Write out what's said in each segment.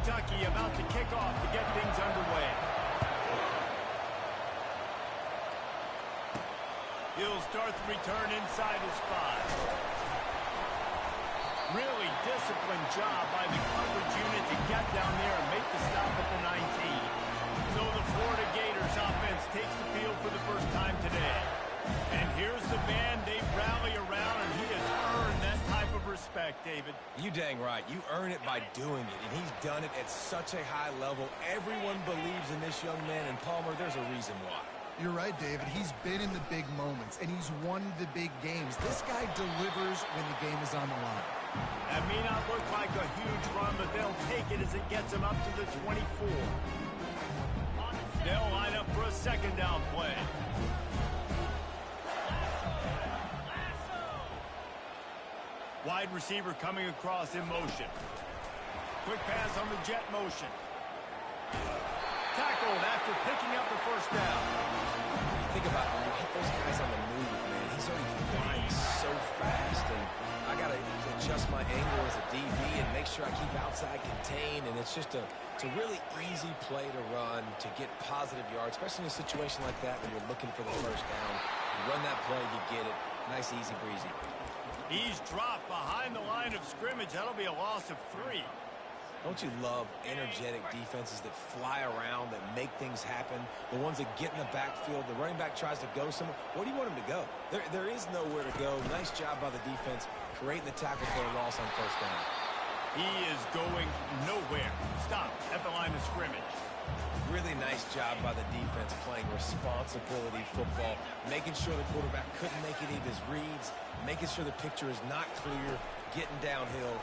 Kentucky about to kick off to get things underway. He'll start the return inside his 5. Really disciplined job by the coverage unit to get down there and make the stop at the 19. So the Florida Gators offense takes the field for the first time today. And here's the man they rally around, and he has earned that type of respect, David. You dang right. You earn it by doing it, and he's done it at such a high level. Everyone believes in this young man, and Palmer, there's a reason why. You're right, David. He's been in the big moments, and he's won the big games. This guy delivers when the game is on the line. That may not look like a huge run, but they'll take it as it gets them up to the 24. They'll line up for a second down play. Wide receiver coming across in motion. Quick pass on the jet motion. Tackled after picking up the first down. You think about it, when you hit those guys on the move, man, he's already flying so fast, and I got to adjust my angle as a DB and make sure I keep outside contained, and it's just a really easy play to run to get positive yards, especially in a situation like that when you're looking for the first down. You run that play, you get it. Nice, easy breezy. He's dropped behind the line of scrimmage. That'll be a loss of 3. Don't you love energetic defenses that fly around, that make things happen, the ones that get in the backfield? The running back tries to go somewhere. Where do you want him to go? There is nowhere to go. Nice job by the defense creating the tackle for a loss on first down. He is going nowhere. Stop at the line of scrimmage. Really nice job by the defense playing responsibility football, making sure the quarterback couldn't make any of his reads, making sure the picture is not clear, getting downhill,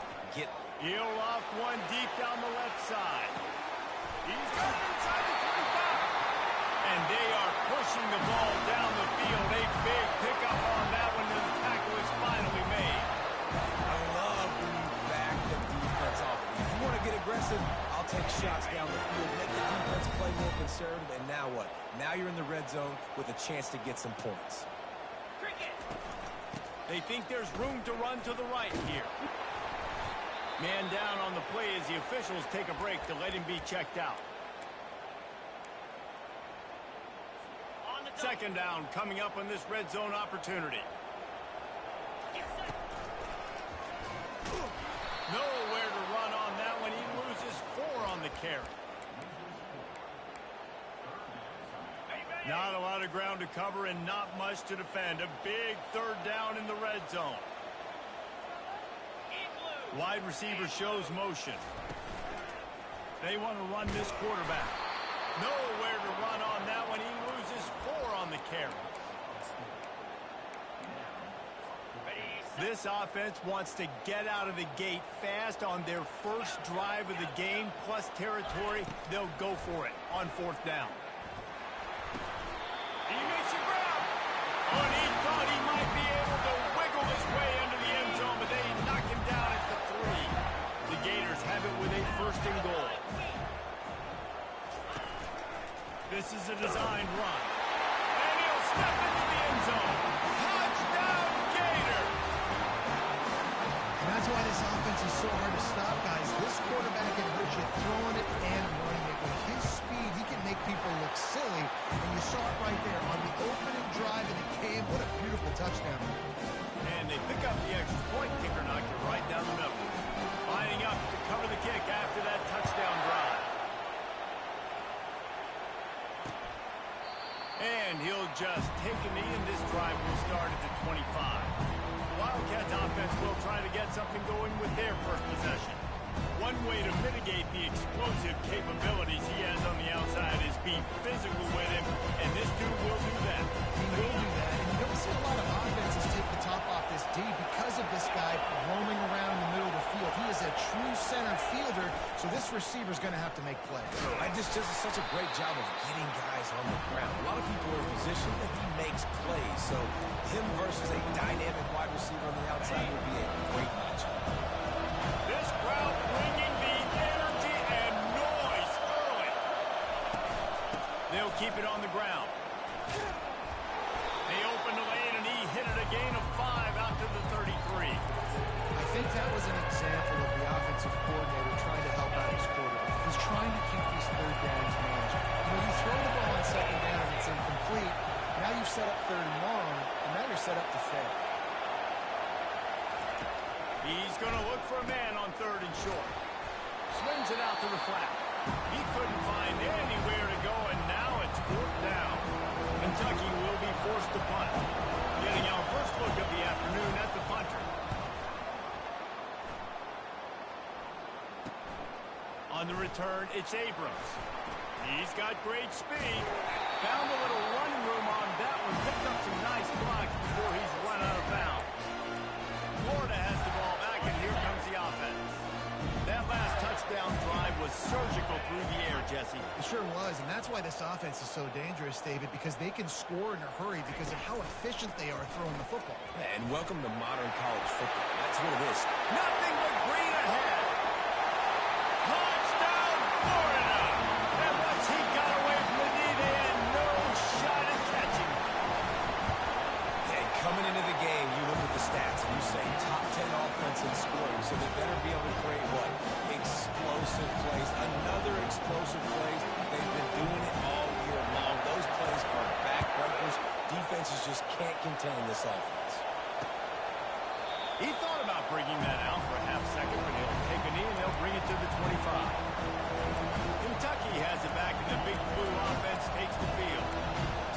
He'll loft one deep down the left side. He's got it inside the 25. And they are pushing the ball down the field. A big pickup on that one, and the tackle is finally made. I love when you back the defense off. If you want to get aggressive, I'll take shots down the field, make the defense play more conservative, and now what? Now you're in the red zone with a chance to get some points. They think there's room to run to the right here. Man down on the play as the officials take a break to let him be checked out. Second down coming up on this red zone opportunity. Nowhere to run on that one. He loses 4 on the carry. Not a lot of ground to cover and not much to defend. A big third down in the red zone. Wide receiver shows motion. They want to run this quarterback. Nowhere to run on that one. He loses 4 on the carry. This offense wants to get out of the gate fast on their first drive of the game, plus territory. They'll go for it on 4th down. He makes a grab. Oh, and he thought he might be able to wiggle his way into the end zone, but they knock him down at the 3. The Gators have it with a 1st and goal. This is a designed run. And he'll step into the end zone. Touchdown, Gator! And that's why this offense is so hard to stop, guys. This quarterback can hurt you throwing it and running it. With his speed, he can make people look silly. And you saw it right there on the opening drive in the game. What a beautiful touchdown. And they pick up the extra point. Kicker knocked it right down the middle. Lining up to cover the kick after that touchdown drive. And he'll just take a knee, and this drive will start at the 25. The Wildcats offense will try to get something going with their first possession. One way to mitigate the explosive capabilities he has on the outside is be physical with him, and this dude will do that. He will do that, and you don't see a lot of offenses take the top off this D because of this guy roaming around in the middle of the field. He is a true center fielder, so this receiver's going to have to make plays. I just does such a great job of getting guys on the ground. A lot of people are in position that he makes plays, so him versus a dynamic wide receiver on the outside would be a great matchup. This crowd bringing the energy and noise early. They'll keep it on the ground. They open the lane, and he hit it a gain of 5 out to the 33. I think that was an example of the offensive coordinator trying to help out his quarterback. look for a man on 3rd and short. Swings it out to the flat. He couldn't find anywhere to go, and now it's 4th down. Kentucky will be forced to punt. Getting our first look of the afternoon at the punter. On the return, it's Abrams. He's got great speed. Found a little running room on that one. Picked up some nice blocks before he's run out of bounds. Florida has the ball back, and here comes the offense. That last touchdown drive was surgical through the air, Jesse. It sure was, and that's why this offense is so dangerous, David, because they can score in a hurry because of how efficient they are throwing the football. And welcome to modern college football. That's what it is. Nothing but green ahead. Touchdown, Florida! And once he got away from the knee, they had no shot at catching. And coming into the game, you look at the stats and you say top 10 offense in scoring, so they better be able to create what? Explosive plays. Another explosive plays. They've been doing it all year long. Those plays are backbreakers. Defenses just can't contain this offense. He thought about bringing that out for a half second, but he'll take a knee and they'll bring it to the 25. Kentucky has it back, and the big blue offense takes the field.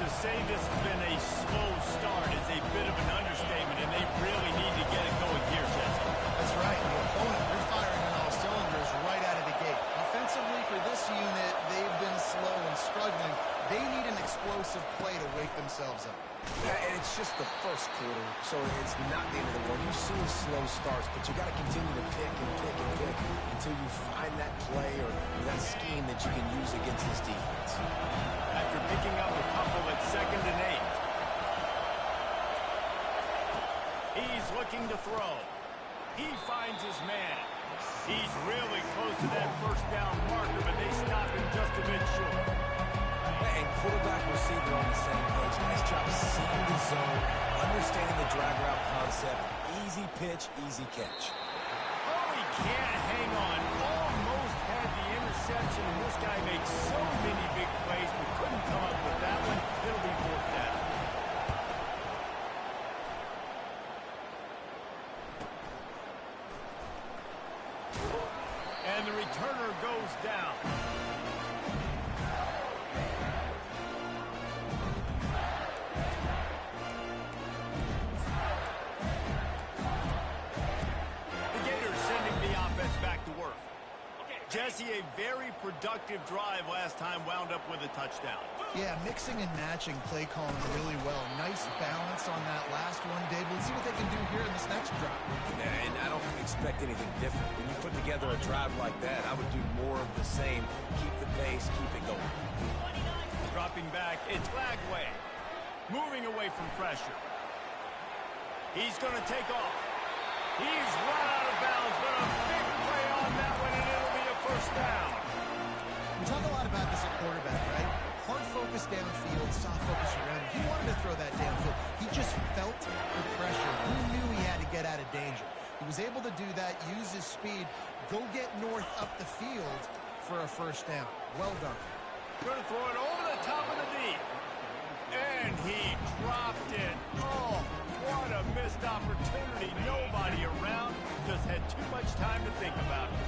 To say this has been a slow start is a bit of an understatement, and they really need to get it going here, Jesse. That's right. The opponent, they're firing on all cylinders right out of the gate. Offensively, for this unit, they've been slow and struggling. They need an explosive play to wake themselves up. Yeah, and it's just the first quarter, so it's not the end of the world. You've seen slow starts, but you got to continue to pick and pick and pick until you find that play or that scheme that you can use against this defense. After picking up a couple at 2nd and 8. He's looking to throw. He finds his man. He's really close to that 1st down marker, but they stop him just a bit short. And quarterback receiver on the same page. Nice job seeing the zone, understanding the drag route concept. Easy pitch, easy catch. Oh, he can't hang on. Almost had the interception, and this guy makes so many big plays, but couldn't come up with that one. It'll be 4th down. And the returner goes down. Jesse, a very productive drive last time wound up with a touchdown. Yeah, mixing and matching play calling really well. Nice balance on that last one, Dave. Let's see what they can do here in this next drive. Yeah, and I don't expect anything different. When you put together a drive like that, I would do more of the same. Keep the pace, keep it going. Dropping back, it's Lagway. Moving away from pressure. He's going to take off. He's run out of bounds, but a big play on that one, and it'll be a 1st down. We talk a lot about this at quarterback, right? Hard focus downfield, soft focus around. He wanted to throw that downfield. He just felt the pressure. He knew he had to get out of danger. He was able to do that, use his speed, go get north up the field for a 1st down. Well done. Going to throw it over the top of the knee. And he dropped it. Oh, what a missed opportunity. Nobody around. Just had too much time to think about it.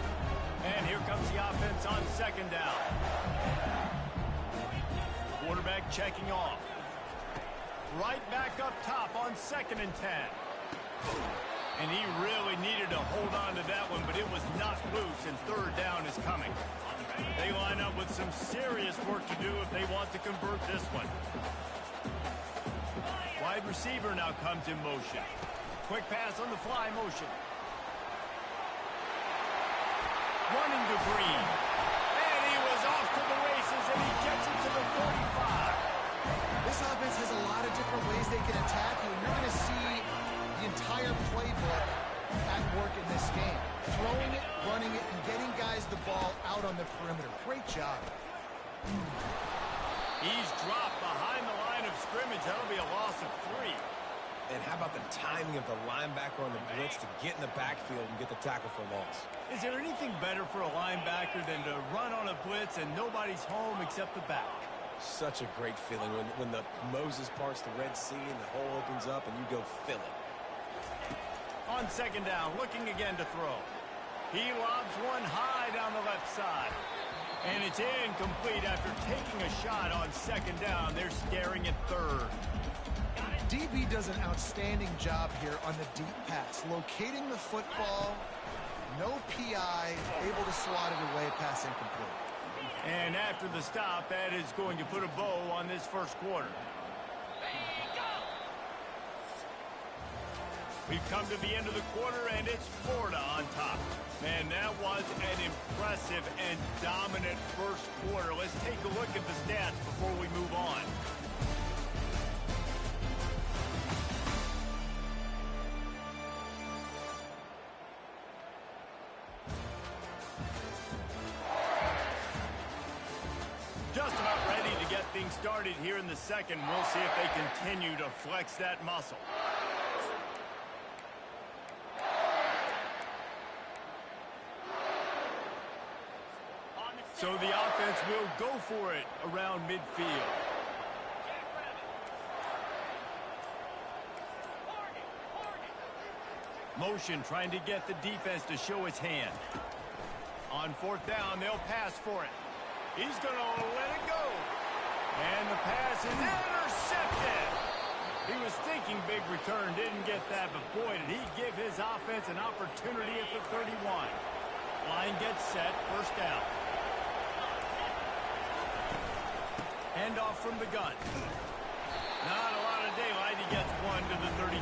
And here comes the offense on 2nd down. Quarterback checking off. Right back up top on 2nd and 10. And he really needed to hold on to that one, but it was not loose, and 3rd down is coming. They line up with some serious work to do if they want to convert this one. Wide receiver now comes in motion. Quick pass on the fly motion. Running to Green. And he was off to the races, and he gets it to the 45. This offense has a lot of different ways they can attack you, and you're going to see the entire playbook at work in this game. Throwing it, running it, and getting guys the ball out on the perimeter. Great job. He's dropped behind the line of scrimmage. That'll be a loss of 3. And how about the timing of the linebacker on the blitz to get in the backfield and get the tackle for loss? Is there anything better for a linebacker than to run on a blitz and nobody's home except the back? Such a great feeling when the Moses parts the Red Sea and the hole opens up and you go fill it. On second down, looking again to throw. He lobs one high down the left side. And it's incomplete after taking a shot on second down. They're staring at third. DB does an outstanding job here on the deep pass. Locating the football, no PI, able to swat it away, pass incomplete. And after the stop, that is going to put a bow on this first quarter. We've come to the end of the quarter, and it's Florida on top. Man, that was an impressive and dominant first quarter. Let's take a look at the stats before we move on. Just about ready to get things started here in the second. We'll see if they continue to flex that muscle. So the offense will go for it around midfield. Motion trying to get the defense to show its hand. On fourth down, they'll pass for it. He's going to let it go. And the pass is intercepted. He was thinking big return, didn't get that, but boy, did he give his offense an opportunity at the 31. Line gets set, first down. Handoff from the gun. Not a lot of daylight. He gets one to the 32.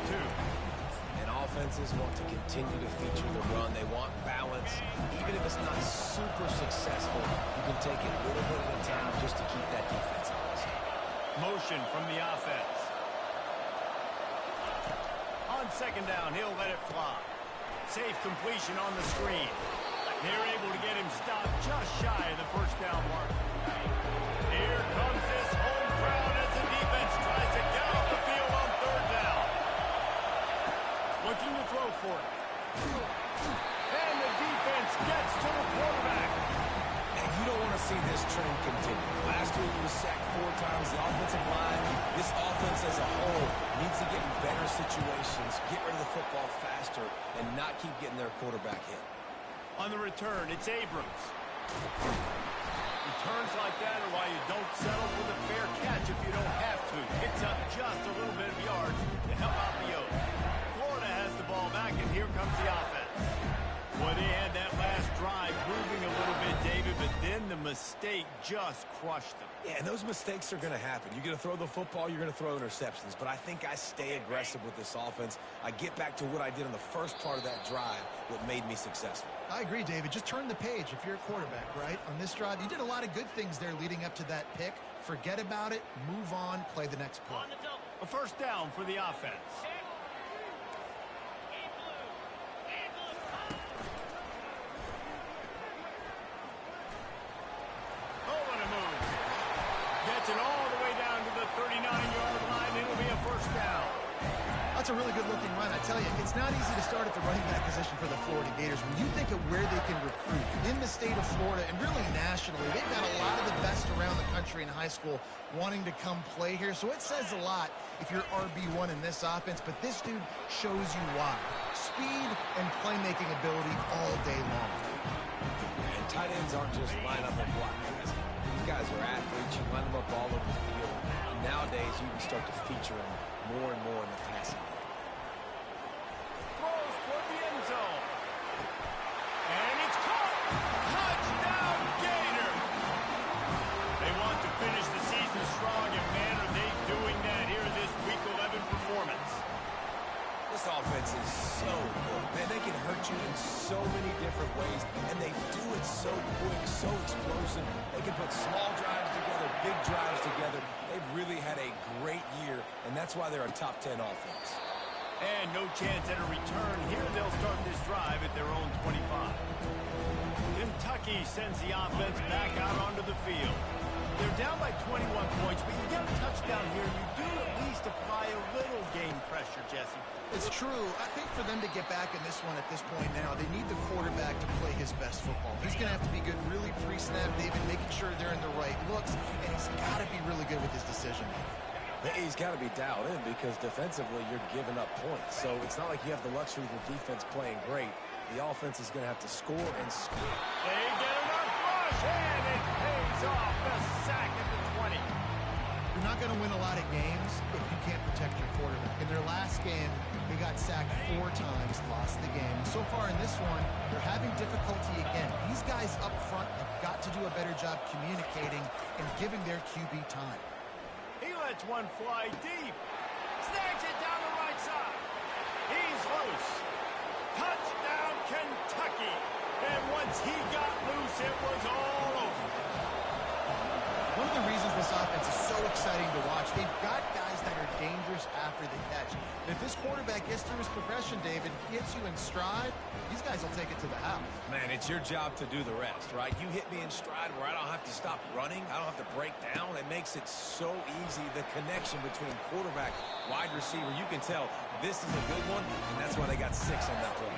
And offenses want to continue to feature the run. They want balance. Even if it's not super successful, you can take it little bit at a time just to keep that defense honest. Motion from the offense. On second down, he'll let it fly. Safe completion on the screen. They're able to get him stopped just shy of the first down mark. Here comes this home crowd as the defense tries to get off the field on third down. Looking to throw for it. And the defense gets to the quarterback. And you don't want to see this trend continue. Last week he was sacked 4 times. The offensive line, this offense as a whole, needs to get in better situations, get rid of the football faster, and not keep getting their quarterback hit. On the return, it's Abrams. Returns like that are why you don't settle for the fair catch if you don't have to. Picks up just a little bit of yards to help out the Oaks. Florida has the ball back, and here comes the offense. Boy, they had that last drive moving a little bit, David, but then the mistake just crushed them. Yeah, and those mistakes are going to happen. You're going to throw the football, you're going to throw interceptions. But I think I stay aggressive with this offense. I get back to what I did on the first part of that drive, what made me successful. I agree, David. Just turn the page if you're a quarterback, right? On this drive, you did a lot of good things there leading up to that pick. Forget about it, move on, play the next play. A first down for the offense. It all the way down to the 39-yard line. It'll be a first down. That's a really good-looking run. I tell you, it's not easy to start at the running back position for the Florida Gators. When you think of where they can recruit in the state of Florida and really nationally, they've got a lot of the best around the country in high school wanting to come play here. So it says a lot if you're RB1 in this offense, but this dude shows you why. Speed and playmaking ability all day long. And tight ends aren't just line up and block guys. These guys are athletes. You line them up all over the field. And nowadays, you can start to feature them more and more in the passing game. Throws toward the end zone. And it's caught. Touchdown, Gator. They want to finish the season strong, and man, are they doing that here in this Week 11 performance. This offense is so good. Man, they can hurt you in so many different ways, and they do it so quick, so explosive. They can put small drives together, big drives together. They've really had a great year, and that's why they're a top 10 offense. And no chance at a return. Here they'll start this drive at their own 25. Kentucky sends the offense back out onto the field. They're down by 21 points, but you get a touchdown here, you do at least apply a little game pressure, Jesse. It's true. I think for them to get back in this one at this point now, they need the quarterback to play his best football. He's going to have to be good really pre-snap, David, making sure they're in the right looks, and he's got to be really good with his decision. He's got to be dialed in because defensively you're giving up points. So it's not like you have the luxury of the defense playing great. The offense is going to have to score and score. They get enough rush, and it pays off. The sack at the 20. You're not going to win a lot of games if you can't protect your quarterback. In their last game, they got sacked 4 times, lost the game. So far in this one, they're having difficulty again. These guys up front have got to do a better job communicating and giving their QB time. He lets one fly deep. Snags it down the right side. He's loose. Touchdown, Kentucky. And once he got loose, it was all over. One of the reasons this offense is so exciting to watch, they've got guys that are dangerous after the catch. And if this quarterback gets through his progression, David, gets you in stride, these guys will take it to the house. Man, it's your job to do the rest, right? You hit me in stride where I don't have to stop running. I don't have to break down. It makes it so easy. The connection between quarterback, wide receiver, you can tell this is a good one, and that's why they got 6 on that play.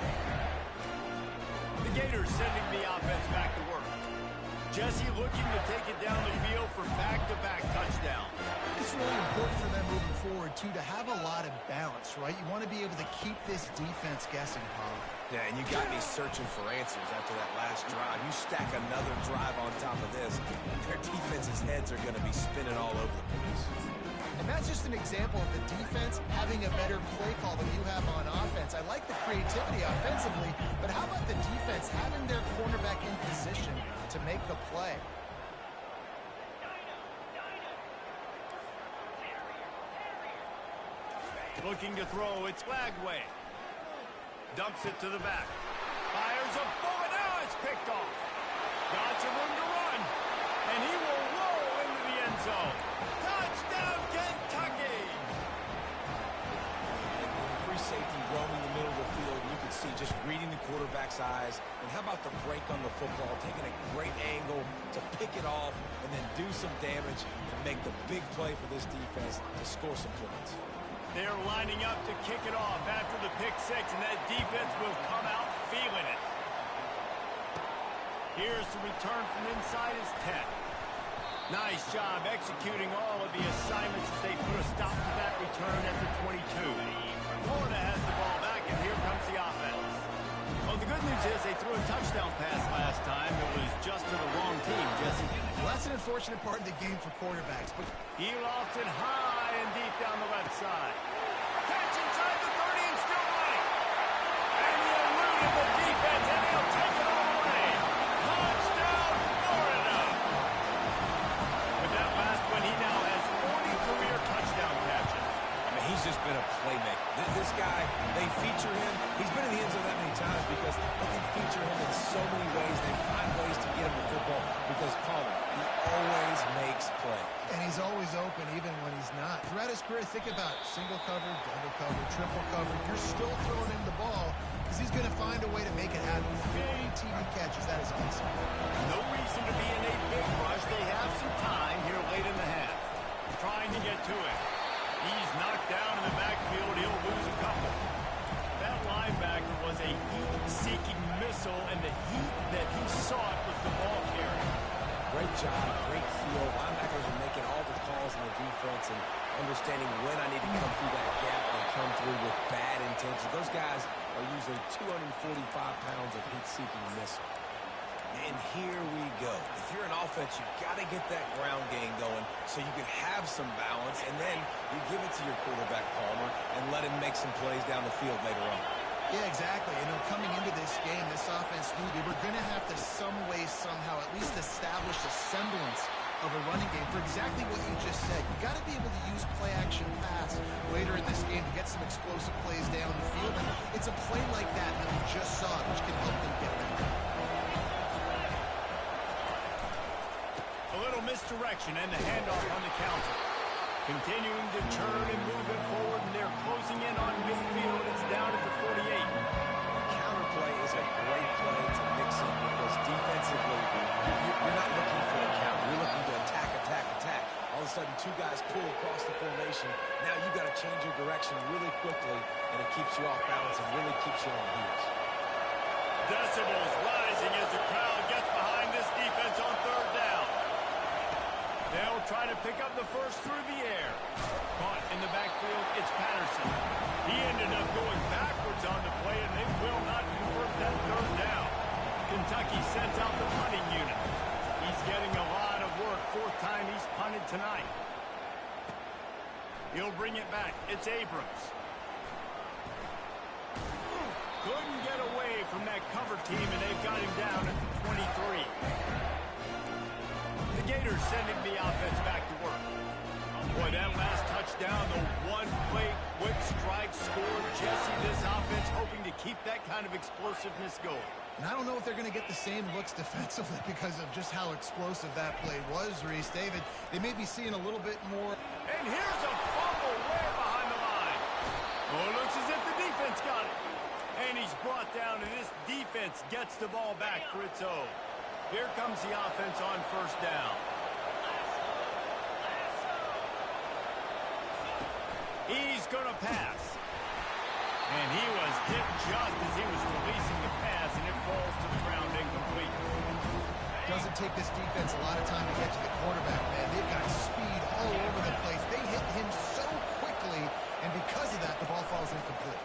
The Gators sending the offense back to work. Jesse looking to take it down the field for back-to-back touchdowns. It's really important for them moving forward, too, to have a lot of balance, right? You want to be able to keep this defense guessing, Paul. Yeah, and you got me searching for answers after that last drive. You stack another drive on top of this, their defense's heads are going to be spinning all over the place. And that's just an example of the defense having a better play call than you have on offense. I like the creativity offensively, but how about the defense having their cornerback in position to make the play? Looking to throw, it's Lagway. Dumps it to the back. Fires a bullet, now it's picked off. Got some room to run, and he will roll into the end zone. Touchdown, Kentucky! Free safety roaming the middle of the field. You can see just reading the quarterback's eyes. And how about the break on the football, taking a great angle to pick it off and then do some damage and make the big play for this defense to score some points. They're lining up to kick it off after the pick 6, and that defense will come out feeling it. Here's the return from inside his 10. Nice job executing all of the assignments as they put a stop to that return at the 22. Florida has the ball back, and here comes the offense. Well, the good news is they threw a touchdown pass last time. It was just to the wrong team, Jesse. Well, that's an unfortunate part of the game for quarterbacks, but He lost it high and deep down the left side. Catch inside the 30 and still running. And he eluded the defense, and he'll take it all away. Touchdown, Florida. With that last one, he now has 40 career touchdown catches. I mean, he's just been a playmaker. This guy, they feature him. He's been in the end zone that many times because they can feature him in so many ways. They find ways to get him the football because Palmer, he always makes plays. and he's always open even when he's not. Throughout his career, think about single cover, double cover, triple cover. You're still throwing him the ball because he's going to find a way to make it happen. 50 TD catches, that is awesome. No reason to be in a big rush. They have some time here late in the half. Trying to get to it. He's knocked down in the backfield. He'll lose a couple. That linebacker was a heat-seeking missile, and the heat that he sought was the ball carrier. Great job, great feel. Linebackers are making all the calls in the defense and understanding when I need to come through that gap and come through with bad intentions. Those guys are usually 245 pounds of heat-seeking missile. And here we go. If you're an offense, you've got to get that ground game going so you can have some balance, and then you give it to your quarterback, Palmer, and let him make some plays down the field later on. Yeah, exactly. You know, coming into this game, this offense knew they were going to have to some way, somehow, at least establish a semblance of a running game for exactly what you just said. You got to be able to use play-action pass later in this game to get some explosive plays down the field. And it's a play like that that we just saw, which can help them get there. A little misdirection and the handoff on the counter. Continuing to turn and move it forward, and they're closing in on midfield. It's down at the 48. The counter play is a great play to mix in because defensively, you're not looking for the counter. You're looking to attack, attack, attack. All of a sudden, two guys pull across the formation. Now you've got to change your direction really quickly, and it keeps you off balance and really keeps you on the heels. Decibels rising as the crowd gets behind this defense on third down. They'll try to pick up the first through the air. Caught in the backfield, it's Patterson. He ended up going backwards on the play, and they will not convert that third down. Kentucky sends out the punting unit. He's getting a lot of work. Fourth time he's punted tonight. He'll bring it back. It's Abrams. Couldn't get away from that cover team, and they've got him down at the 23. The Gators sending the offense back to work. Boy, that last touchdown, the one-play quick strike score. Jesse, this offense hoping to keep that kind of explosiveness going. And I don't know if they're going to get the same looks defensively because of just how explosive that play was, Reese. David, they may be seeing a little bit more. And here's a fumble way behind the line. Oh, it looks as if the defense got it. And he's brought down, and this defense gets the ball back for its own. Here comes the offense on first down. He's going to pass. And he was hit just as he was releasing the pass, and it falls to the ground incomplete. Doesn't take this defense a lot of time to get to the quarterback, man. They've got speed all over the place. They hit him so quickly, and because of that, the ball falls incomplete.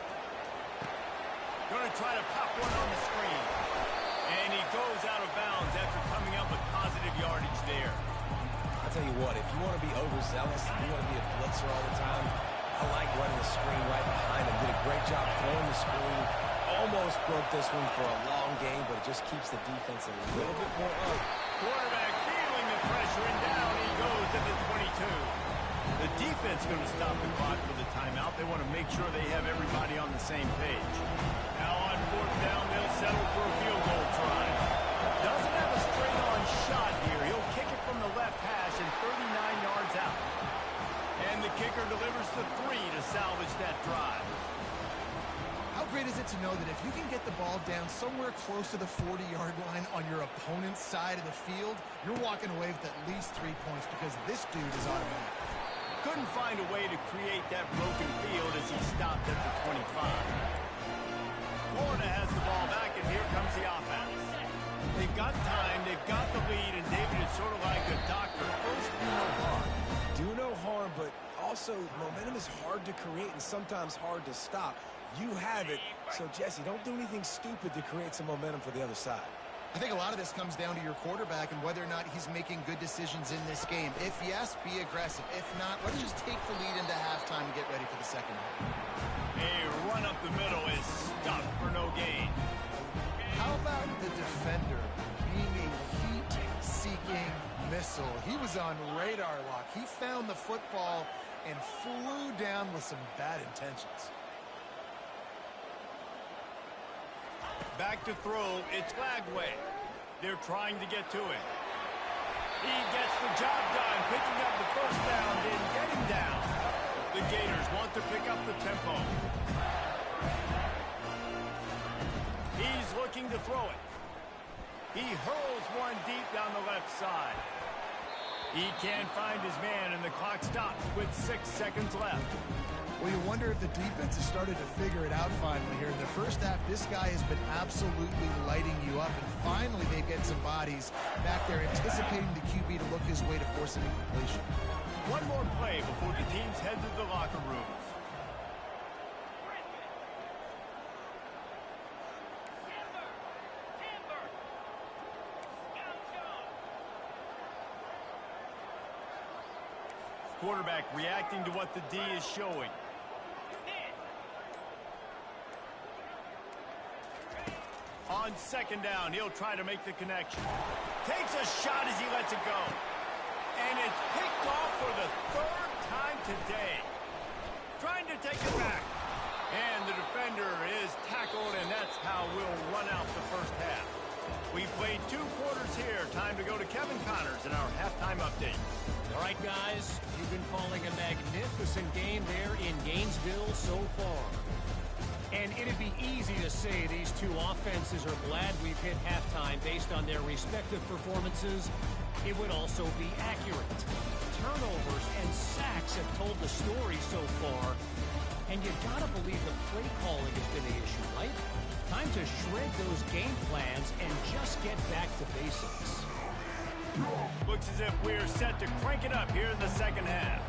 Going to try to pop one on the screen. And he goes out of bounds after coming up with positive yardage there. I'll tell you what, if you want to be overzealous and you want to be a blitzer all the time, I like running the screen right behind him. Did a great job throwing the screen. Almost broke this one for a long game, but it just keeps the defense a little bit more up. Quarterback feeling the pressure, and down he goes at the 22. The defense going to stop the clock for the timeout. They want to make sure they have everybody on the same page. Now on fourth down, they'll settle for a field goal try. Doesn't have a straight-on shot here. He'll kick it from the left hash and 39 yards out. And the kicker delivers the 3 to salvage that drive. How great is it to know that if you can get the ball down somewhere close to the 40-yard line on your opponent's side of the field, you're walking away with at least 3 points because this dude is automatic. Couldn't find a way to create that broken field as he stopped at the 25. Florida has the ball back, and here comes the offense. They've got time, they've got the lead, and David is sort of like a doctor. First, do no harm. Do no harm, but also momentum is hard to create and sometimes hard to stop. You have it, so Jesse, don't do anything stupid to create some momentum for the other side. I think a lot of this comes down to your quarterback and whether or not he's making good decisions in this game. If yes, be aggressive. If not, let's just take the lead into halftime and get ready for the second half. A run up the middle is stuffed for no gain. How about the defender being a heat-seeking missile? He was on radar lock. He found the football and flew down with some bad intentions. Back to throw, it's Lagway. They're trying to get to him. He gets the job done, picking up the first down, then getting down. The Gators want to pick up the tempo. He's looking to throw it. He hurls one deep down the left side. He can't find his man, and the clock stops with 6 seconds left. Well, you wonder if the defense has started to figure it out finally here. In the first half, this guy has been absolutely lighting you up, and finally they get some bodies back there anticipating the QB to look his way to force an incompletion. One more play before the teams head to the locker rooms. Quarterback reacting to what the D is showing. On second down, he'll try to make the connection. Takes a shot as he lets it go. And it's picked off for the third time today. Trying to take it back. And the defender is tackled, and that's how we'll run out the first half. We played 2 quarters here. Time to go to Kevin Connors in our halftime update. All right, guys, you've been calling a magnificent game there in Gainesville so far. And it'd be easy to say these 2 offenses are glad we've hit halftime based on their respective performances. It would also be accurate. Turnovers and sacks have told the story so far. And you gotta believe the play calling has been the issue, right? Time to shred those game plans and just get back to basics. Looks as if we're set to crank it up here in the second half.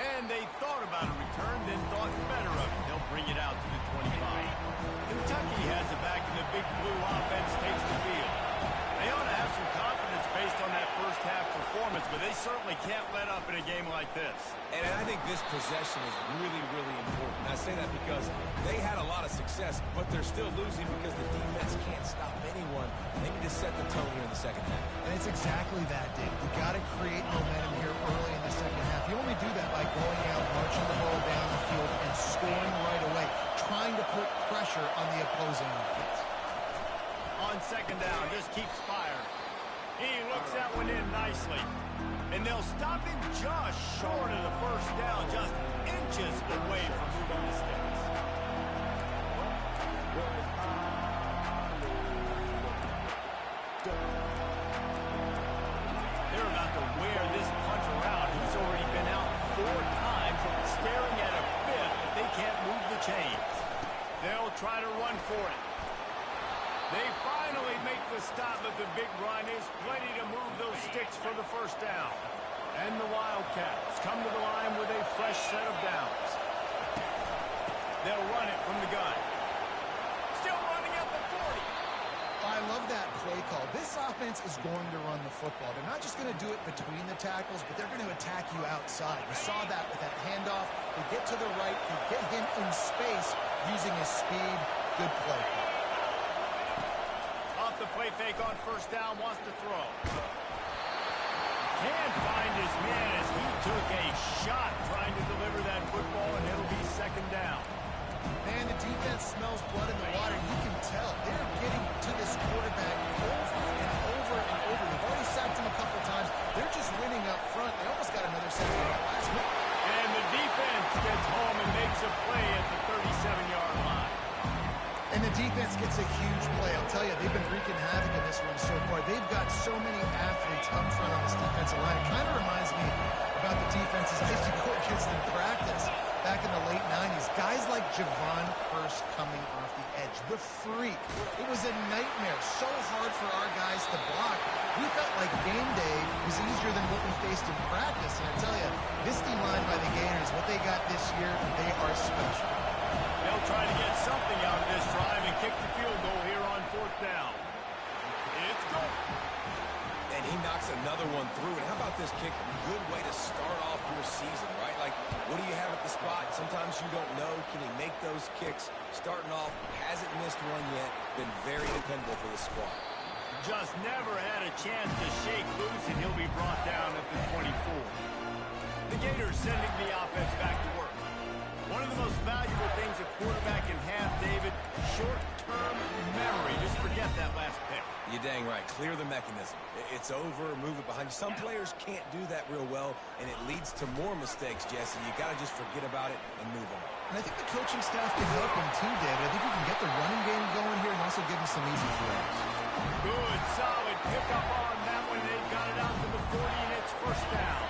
And they thought about a return, then thought better of it. They'll bring it out to the 25. Kentucky has it back, and the Big Blue offense takes the field. They ought to have some confidence based on that first half performance, but they certainly can't let up in a game like this. And I think this possession is really, really important. I say that because they had a lot of success, but they're still losing because the defense can't stop anyone. They need to set the tone here in the second half. And it's exactly that, Dave. You got to create momentum here early in the second half. You only do that by going out, marching the ball down the field, and scoring right away, trying to put pressure on the opposing offense. On second down, just keeps firing. He looks that one in nicely. And they'll stop him just short of the first down, just inches away from moving the sticks. They're about to wear this punter out. He's already been out 4 times, staring at a fifth, but they can't move the chains. They'll try to run for it. They finally make the stop, but the big run is plenty to move those sticks for the first down. And the Wildcats come to the line with a fresh set of downs. They'll run it from the gun. Still running at the 40. I love that play call. This offense is going to run the football. They're not just going to do it between the tackles, but they're going to attack you outside. You saw that with that handoff. They get to the right, they get him in space using his speed. Good play call. Off the play fake on first down, wants to throw. Can't find his man as he took a shot trying to deliver that football, and it'll be second down. Man, the defense smells blood in the water. You can tell they're getting to this quarterback over and over and over. They've already sacked him a couple times. They're just winning up front. They almost got another sack in that last minute. And the defense gets home and makes a play at the 37-yard line. And the defense gets a huge play. I'll tell you, they've been wreaking havoc in this one so far. They've got so many athletes up front on this defensive line. It kind of reminds me about the defenses I used to go against in practice back in the late 90s. Guys like Javon Hurst coming off the edge. The freak. It was a nightmare. So hard for our guys to block. We felt like game day was easier than what we faced in practice. And I tell you, this D-line by the Gators, what they got this year, they are special. They'll try to get something out of this drive and kick the field goal here on fourth down. It's good. And he knocks another one through. And how about this kick? Good way to start off your season, right? Like, what do you have at the spot? Sometimes you don't know. Can he make those kicks? Starting off, hasn't missed one yet. Been very dependable for the squad. Just never had a chance to shake loose, and he'll be brought down at the 24. The Gators sending the offense back to work. One of the most valuable things a quarterback can have, David, short-term memory. Just forget that last pick. You're dang right. Clear the mechanism. It's over, move it behind you. Some players can't do that real well, and it leads to more mistakes, Jesse. You got to just forget about it and move on. And I think the coaching staff can help him too, David. I think we can get the running game going here and also give him some easy throws. Good, solid pickup on that one. They've got it out to the 40, and it's first down.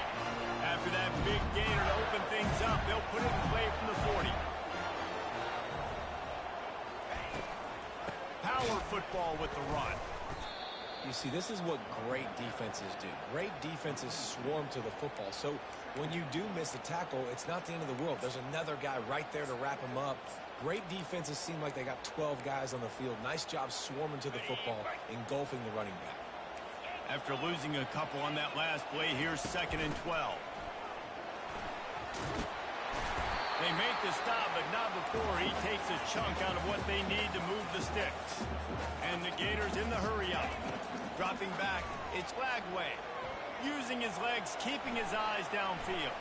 After that big gainer to open things up, they'll put it in play from the 40. Power football with the run. You see, this is what great defenses do. Great defenses swarm to the football. So when you do miss a tackle, it's not the end of the world. There's another guy right there to wrap him up. Great defenses seem like they got 12 guys on the field. Nice job swarming to the football, engulfing the running back. After losing a couple on that last play, here's second and 12. They make the stop, but not before he takes a chunk out of what they need to move the sticks. And the Gators in the hurry up. Dropping back, it's Lagway. Using his legs, keeping his eyes downfield.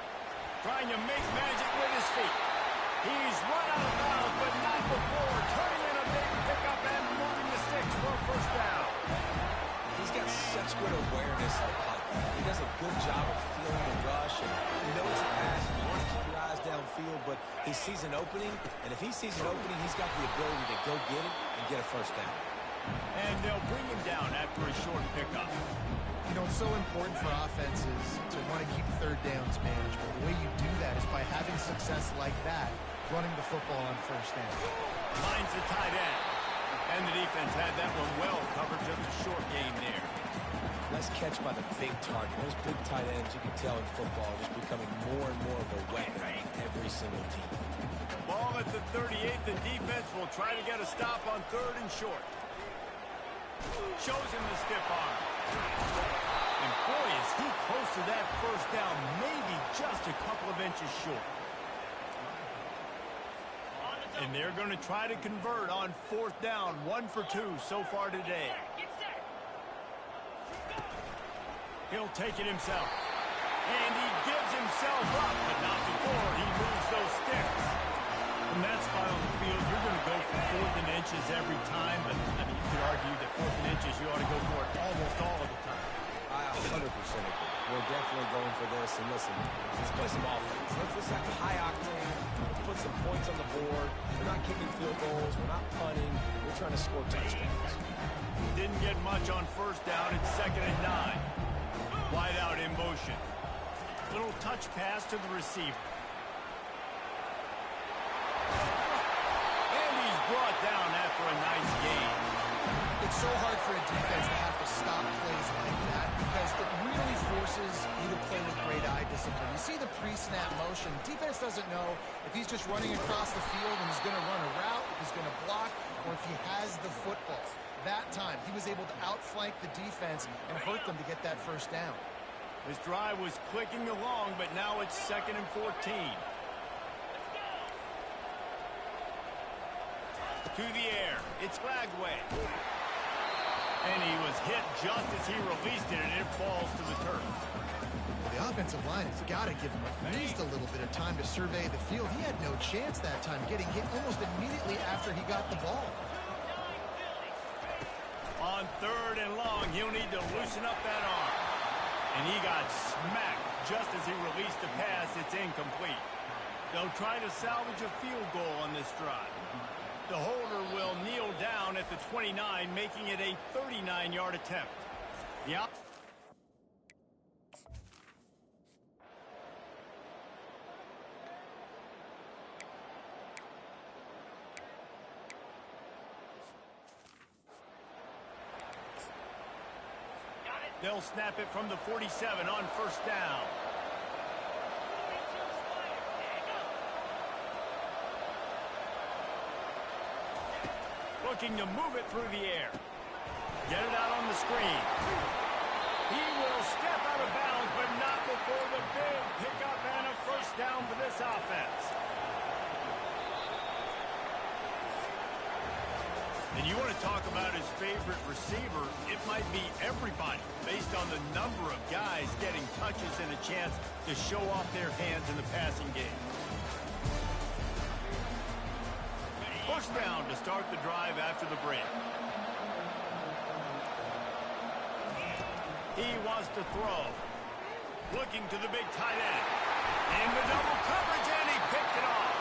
Trying to make magic with his feet. He's run out of bounds, but not before. Turning in a big pickup and moving the sticks for a first down. He's got such good awareness of the pocket. He does a good job of feeling the rush, and you know it's a pass, and you want to keep your eyes downfield, but he sees an opening, and if he sees an opening, he's got the ability to go get it and get a first down. And they'll bring him down after a short pickup. You know, it's so important for offenses to want to keep third downs manageable. The way you do that is by having success like that, running the football on first down. Finds the tight end. And the defense had that one well covered, just a short game there. Nice catch by the big target. Those big tight ends, you can tell in football, are just becoming more and more of a weapon every single team. Ball at the 38. The defense will try to get a stop on 3rd and short. Shows him the stiff arm. And boy, is he close to that first down, maybe just a couple of inches short. And they're going to try to convert on 4th down, 1 for 2 so far today. He'll take it himself. And he gives himself up, but not before he moves those sticks. From that spot on the field, you're going to go for 4th and inches every time, but I mean, you could argue that 4th and inches, you ought to go for it almost all of the time. I 100% agree. We're definitely going for this. And listen, let's play some offense. Let's have high octane. Let's put some points on the board. We're not kicking field goals. We're not punting. We're trying to score touchdowns. Didn't get much on 1st down. It's 2nd and 9. Wide out in motion. Little touch pass to the receiver. And he's brought down after a nice gain. It's so hard for a defense to have to stop plays like that because it really forces you to play with great eye discipline. You see the pre-snap motion. Defense doesn't know if he's just running across the field and he's going to run a route, if he's going to block, or if he has the football. That time, he was able to outflank the defense and hurt them to get that first down. This drive was clicking along, but now it's 2nd and 14. To the air. It's Lagway. And he was hit just as he released it, and it falls to the turf. The offensive line has got to give him at least a little bit of time to survey the field. He had no chance that time, getting hit almost immediately after he got the ball. On 3rd and long, he'll need to loosen up that arm. And he got smacked just as he released the pass. It's incomplete. They'll try to salvage a field goal on this drive. The holder will kneel down at the 29, making it a 39-yard attempt. Yep. They'll snap it from the 47 on 1st down. Looking to move it through the air. Get it out on the screen. He will step out of bounds, but not before the big pickup and a 1st down for this offense. And you want to talk about his favorite receiver, it might be everybody, based on the number of guys getting touches and a chance to show off their hands in the passing game. 1st down to start the drive after the break. He wants to throw. Looking to the big tight end. In the double coverage, and he picked it off.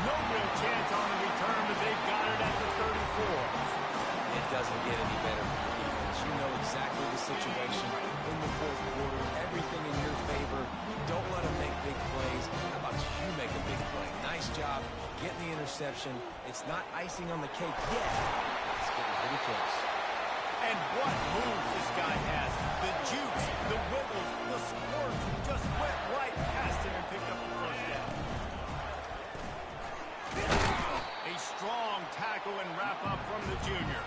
No real chance on the return, but they've got it at the 34. It doesn't get any better for the defense. You know exactly the situation in the 4th quarter. Everything in your favor. Don't let them make big plays. How about you make a big play? Nice job getting the interception. It's not icing on the cake yet. It's getting pretty close. And what moves this guy has. The juke, the wiggles, the squirts, just went right past him and picked up the 1st down. A strong tackle and wrap up from the junior.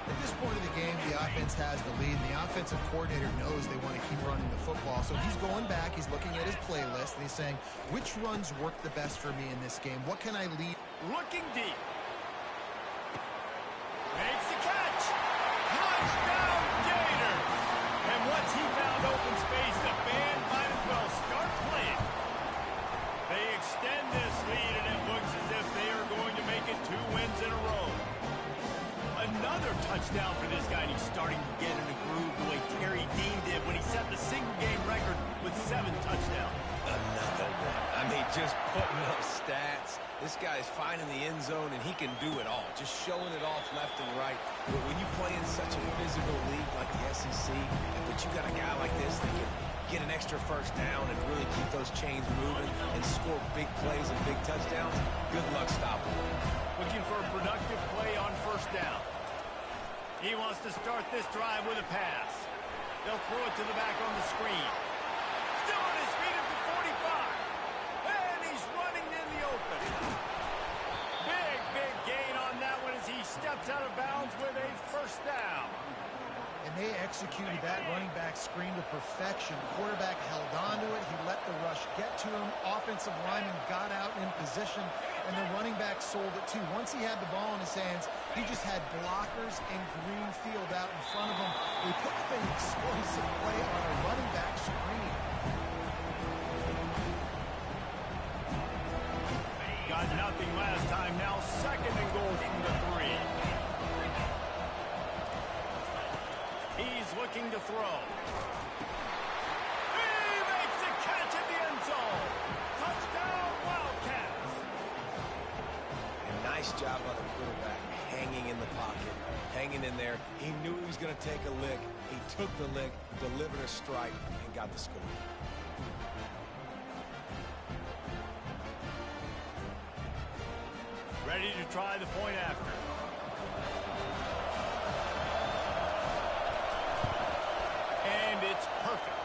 At this point of the game, the offense has the lead, and the offensive coordinator knows they want to keep running the football. So he's going back, he's looking at his playlist, and he's saying, which runs work the best for me in this game? What can I lead? Looking deep. Makes the catch. Touchdown, Gators. And once he found open space, the band might as well start playing. They extend this lead, and it looks as if they are going to make it 2 wins in a row. Another touchdown for this guy, and he's starting to get in a groove the way Terry Dean did when he set the single-game record with 7 touchdowns. Another one. I mean, just putting up stats. This guy's finding the end zone, and he can do it all. Just showing it off left and right. But when you play in such a physical league like the SEC, but you got a guy like this that can get an extra 1st down and really keep those chains moving and score big plays and big touchdowns, good luck stopping him. Well, looking for a productive play on first down. He wants to start this drive with a pass. They'll throw it to the back on the screen. Still on his feet at the 45. And he's running in the open. Big gain on that one as he steps out of bounds with a first down. And they executed that running back screen to perfection. Quarterback held on to it. He let the rush get to him. Offensive lineman got out in position, and the running back sold it too. Once he had the ball in his hands, he just had blockers and green field out in front of him. They picked up an explosive play on a running back screen. Got nothing last time. Now second and goal from the 3. He's looking to throw. He makes the catch in the end zone. Touchdown, Wildcats. And nice job by the quarterback, hanging in the pocket, hanging in there. He knew he was going to take a lick. He took the lick, delivered a strike, and got the score. Ready to try the point after. And it's perfect.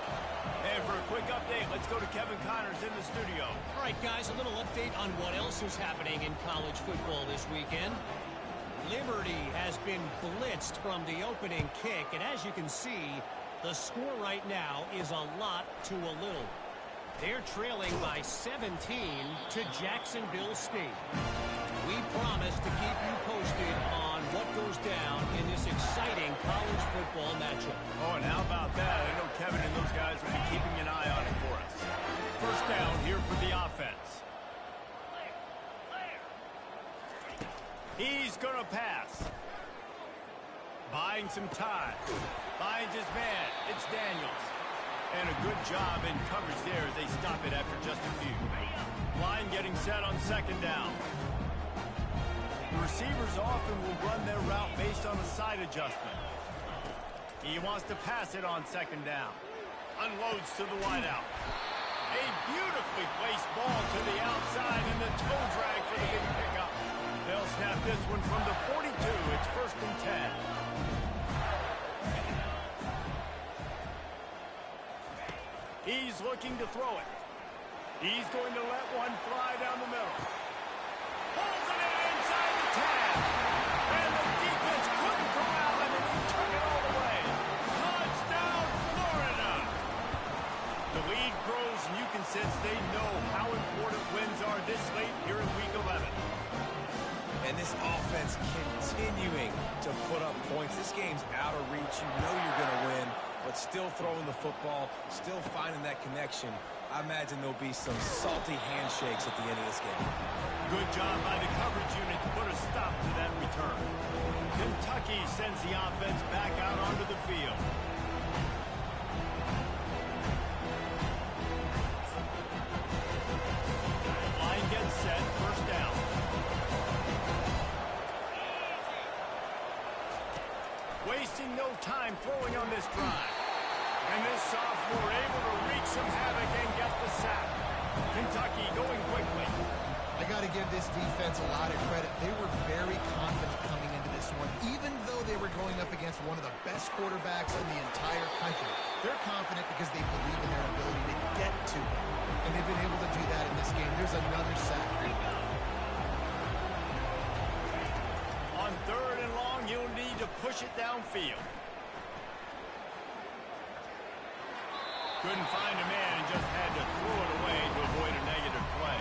And for a quick update, let's go to Kevin Connors in the studio. All right, guys, a little update on what else is happening in college football this weekend. Liberty has been blitzed from the opening kick, and as you can see, the score right now is a lot to a little. They're trailing by 17 to Jacksonville State. We promise to keep you posted on what goes down in this exciting college football matchup. Oh, and how about that? I know Kevin and those guys will be keeping an eye on it for us. First down here for the offense. He's going to pass. Buying some time. Finds his man. It's Daniels. And a good job in coverage there as they stop it after just a few. Line getting set on second down. The receivers often will run their route based on a side adjustment. He wants to pass it on second down. Unloads to the wideout. A beautifully placed ball to the outside and the toe drag for the big pickup. They'll snap this one from the 42. It's first and 10. He's looking to throw it. He's going to let one fly down the middle. Pulls it in inside the 10. And the defense couldn't corral him, and he took it all the way. Touchdown, Florida. The lead grows, and you can sense they know how important wins are this late here in Week 11. And this offense continuing to put up points. This game's out of reach. You know you're going to win, but still throwing the football, still finding that connection. I imagine there'll be some salty handshakes at the end of this game. Good job by the coverage unit to put a stop to that return. Kentucky sends the offense back out onto the field. Line gets set, first down. Wasting no time throwing on this drive. And this sophomore able to wreak some havoc and get the sack. Kentucky going quickly. I got to give this defense a lot of credit. They were very confident coming into this one, even though they were going up against one of the best quarterbacks in the entire country. They're confident because they believe in their ability to get to him. And they've been able to do that in this game. There's another sack. On third and long, you'll need to push it downfield. Couldn't find a man and just had to throw it away to avoid a negative play.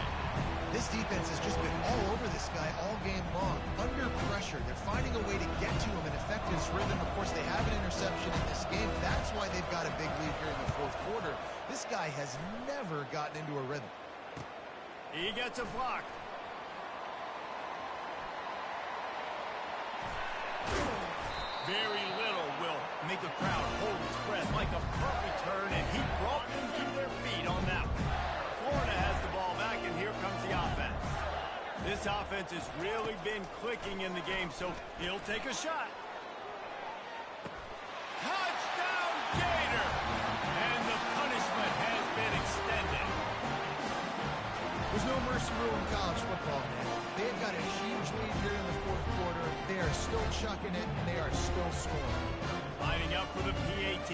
This defense has just been all over this guy all game long. Under pressure, they're finding a way to get to him and affect his rhythm. Of course, they have an interception in this game. That's why they've got a big lead here in the fourth quarter. This guy has never gotten into a rhythm. He gets a block. Very little will make a crowd hold its breath like a punt return, and he brought them to their feet on that one. Florida has the ball back, and here comes the offense. This offense has really been clicking in the game, so he'll take a shot. Touchdown, Gator! And the punishment has been extended. There's no mercy rule in college football, man. They've got a huge lead here in chucking it, and they are still scoring. Lining up for the PAT.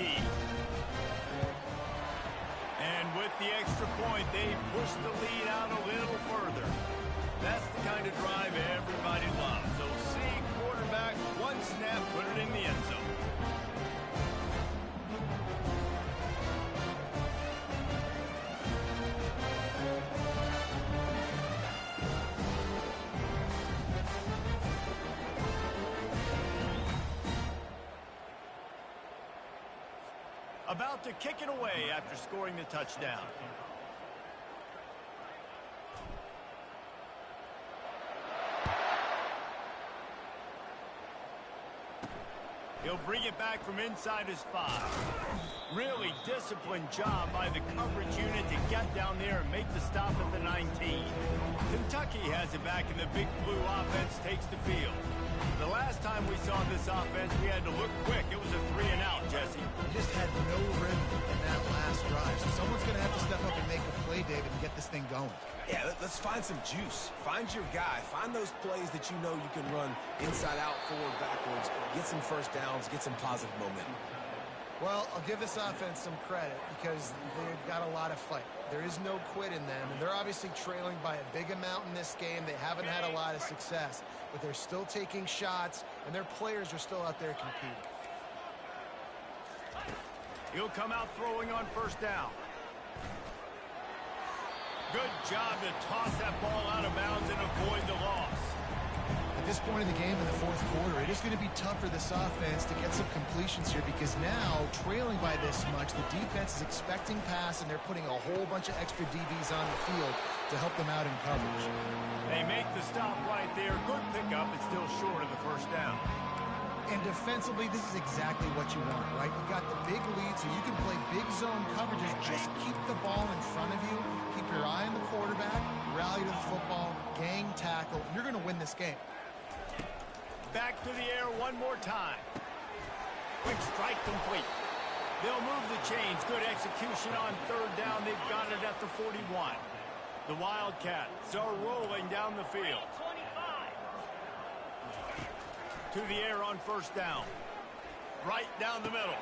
And with the extra point, they push the lead out a little further. That's the kind of drive everybody loves. So see quarterback, one snap, put it in the end zone. About to kick it away after scoring the touchdown. He'll bring it back from inside his 5. Really disciplined job by the coverage unit to get down there and make the stop at the 19. Kentucky has it back, and the big blue offense takes the field. The last time we saw this offense, we had to look quick. It was a 3-and-out, Jesse. Just had no rhythm in that last drive. So someone's going to have to step up and make a play, David, and get this thing going. Yeah, let's find some juice. Find your guy. Find those plays that you know you can run inside out, forward, backwards, get some first downs, get some positive momentum. Well, I'll give this offense some credit because they've got a lot of fight. There is no quit in them, and they're obviously trailing by a big amount in this game. They haven't had a lot of success, but they're still taking shots, and their players are still out there competing. He'll come out throwing on first down. Good job to toss that ball out of bounds and avoid the loss. At this point in the game, in the fourth quarter, it is going to be tough for this offense to get some completions here because now, trailing by this much, the defense is expecting pass, and they're putting a whole bunch of extra DBs on the field to help them out in coverage. They make the stop right there. Good pickup. It's still short of the first down. And defensively, this is exactly what you want, right? You got the big lead, so you can play big zone coverages. Just keep the ball in front of you. Keep your eye on the quarterback. Rally to the football. Gang tackle. And you're going to win this game. Back to the air one more time. Quick strike complete. They'll move the chains. Good execution on third down. They've got it at the 41. The Wildcats are rolling down the field. To the air on first down. Right down the middle.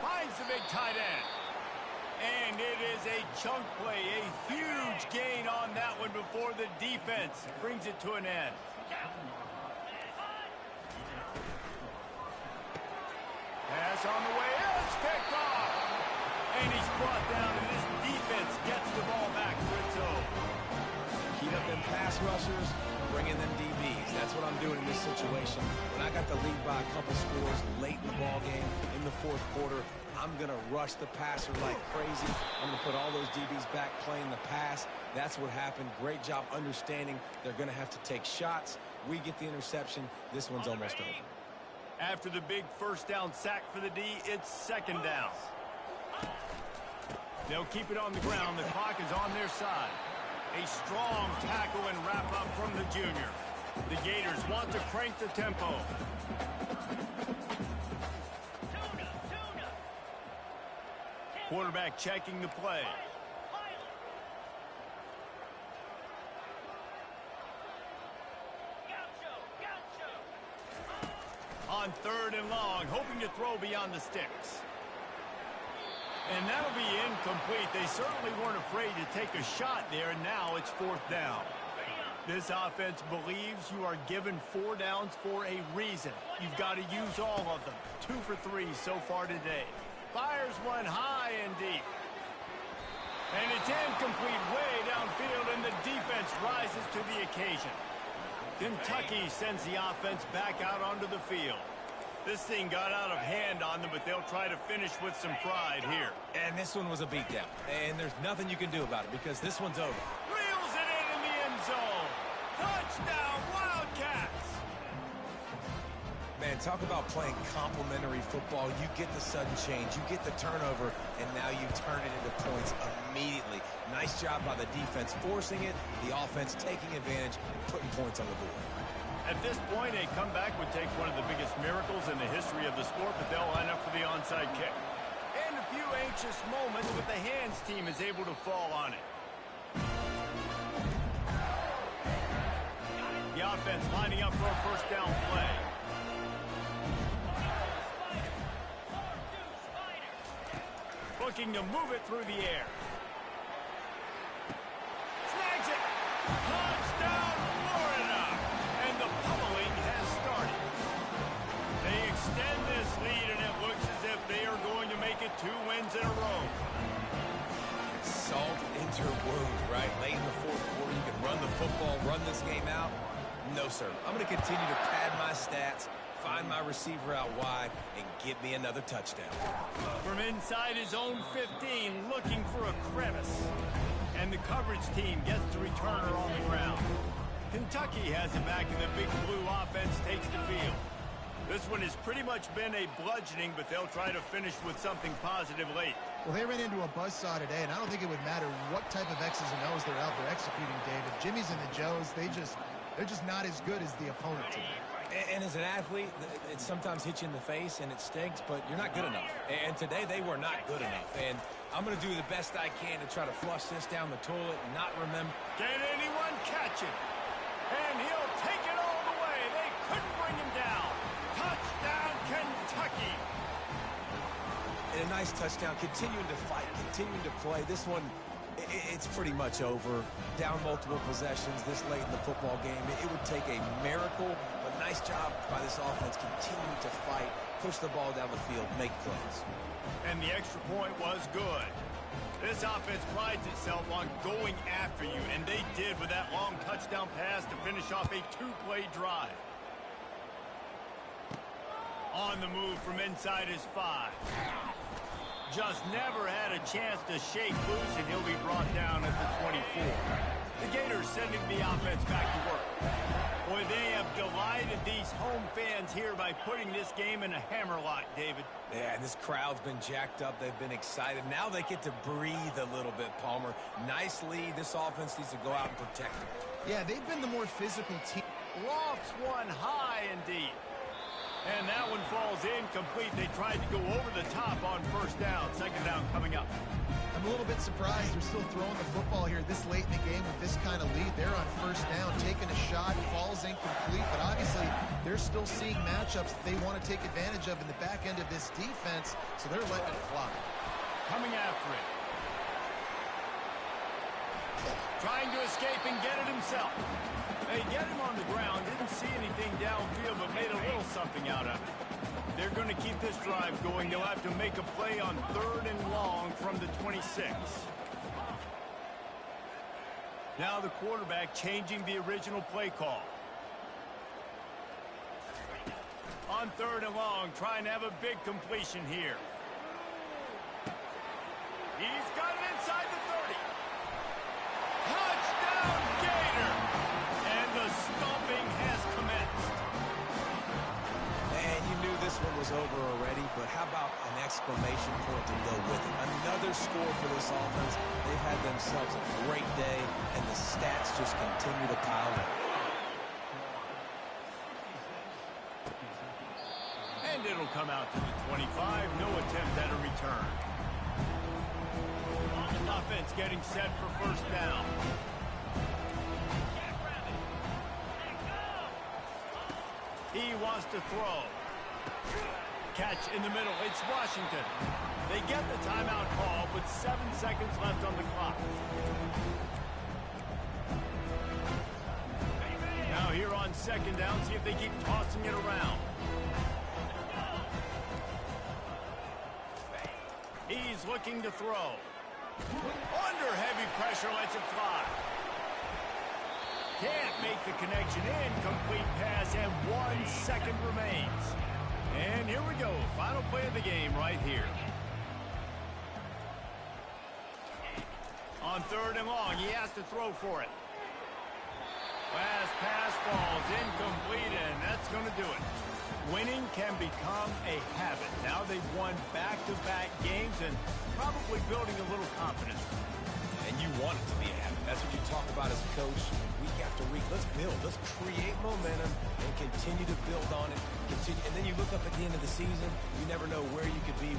Finds the big tight end. And it is a chunk play. A huge gain on that one before the defense brings it to an end. Pass on the way. It's picked off. And he's brought down, and this defense gets the ball back to its own. Heat up them pass rushers, bring in them DBs. That's what I'm doing in this situation. When I got the lead by a couple scores late in the ball game, in the fourth quarter, I'm going to rush the passer like crazy. I'm going to put all those DBs back playing the pass. That's what happened. Great job understanding they're going to have to take shots. We get the interception. This one's almost over. After the big first down sack for the D, it's second down. They'll keep it on the ground. The clock is on their side. A strong tackle and wrap up from the junior. The Gators want to crank the tempo. Quarterback checking the play. On third and long, hoping to throw beyond the sticks. And that'll be incomplete. They certainly weren't afraid to take a shot there, and now it's fourth down. This offense believes you are given 4 downs for a reason. You've got to use all of them. 2 for 3 so far today. Fires one high and deep. And it's incomplete way downfield, and the defense rises to the occasion. Kentucky sends the offense back out onto the field. This thing got out of hand on them, but they'll try to finish with some pride here. And this one was a beatdown. And there's nothing you can do about it because this one's over. Reels it in the end zone. Touchdown, Wildcats! Man, talk about playing complementary football. You get the sudden change, you get the turnover, and now you turn it into points immediately. Nice job by the defense forcing it, the offense taking advantage and putting points on the board. At this point, a comeback would take one of the biggest miracles in the history of the sport, but they'll line up for the onside kick. And a few anxious moments, but the hands team is able to fall on it. The offense lining up for a first down play. looking to move it through the air. Snags it. Touchdown, Florida. And the pummeling has started. They extend this lead, and it looks as if they are going to make it 2 wins in a row. Salt into wound, right? Late in the fourth quarter, you can run the football, run this game out. No, sir. I'm going to continue to pad my stats, find my receiver out wide, and get me another touchdown. From inside his own 15, looking for a crevice. And the coverage team gets the returner on the ground. Kentucky has it back, and the Big Blue offense takes the field. This one has pretty much been a bludgeoning, but they'll try to finish with something positive late. Well, they ran into a buzzsaw today, and I don't think it would matter what type of X's and O's they're out there executing, David. Jimmy's and the Joes, they're just not as good as the opponent today. And as an athlete, it sometimes hits you in the face and it stinks, but you're not good enough. And today they were not good enough. And I'm going to do the best I can to try to flush this down the toilet and not remember. Can anyone catch it? And he'll take it all the way. They couldn't bring him down. Touchdown, Kentucky. And a nice touchdown, continuing to fight, continuing to play. This one, it's pretty much over. Down multiple possessions this late in the football game. It would take a miracle, but nice job by this offense continuing to fight, push the ball down the field, make plays. And the extra point was good. This offense prides itself on going after you, and they did with that long touchdown pass to finish off a 2-play drive. On the move from inside his 5. Just never had a chance to shake loose, and he'll be brought down at the 24. The Gators sending the offense back to work. Boy, they have delighted these home fans here by putting this game in a hammerlock, David. Yeah, and this crowd's been jacked up. They've been excited. Now they get to breathe a little bit, Palmer. Nice lead. This offense needs to go out and protect it. Yeah, they've been the more physical team. Lofts one high indeed. And that one falls incomplete. They tried to go over the top on first down. Second down coming up. I'm a little bit surprised they're still throwing the football here this late in the game with this kind of lead. They're on first down, taking a shot, falls incomplete, but obviously they're still seeing matchups that they want to take advantage of in the back end of this defense, so they're letting it fly. Coming after it. Trying to escape and get it himself. They get him on the ground, didn't see anything downfield, but made a little something out of it. They're going to keep this drive going. They'll have to make a play on 3rd and long from the 26. Now the quarterback changing the original play call. On 3rd and long, trying to have a big completion here. He's got it inside the 30. Touchdown, Gator! And the stomping has commenced. And you knew this one was over already, but how about an exclamation point to go with it? Another score for this offense. They've had themselves a great day, and the stats just continue to pile up. And it'll come out to the 25. No attempt at a return. Offense getting set for first down. He wants to throw. Catch in the middle. It's Washington. They get the timeout call with 7 seconds left on the clock. Now here on second down, see if they keep tossing it around. He's looking to throw. Under heavy pressure, lets it fly. Can't make the connection. Incomplete pass, and 1 second remains. And here we go. Final play of the game right here. On 3rd and long, he has to throw for it. Last pass falls incomplete, and that's going to do it. Winning can become a habit. Now they've won back-to-back games and probably building a little confidence. And you want it to be a habit. That's what you talk about as a coach week after week. Let's build. Let's create momentum and continue to build on it. And then you look up at the end of the season, you never know where you could be.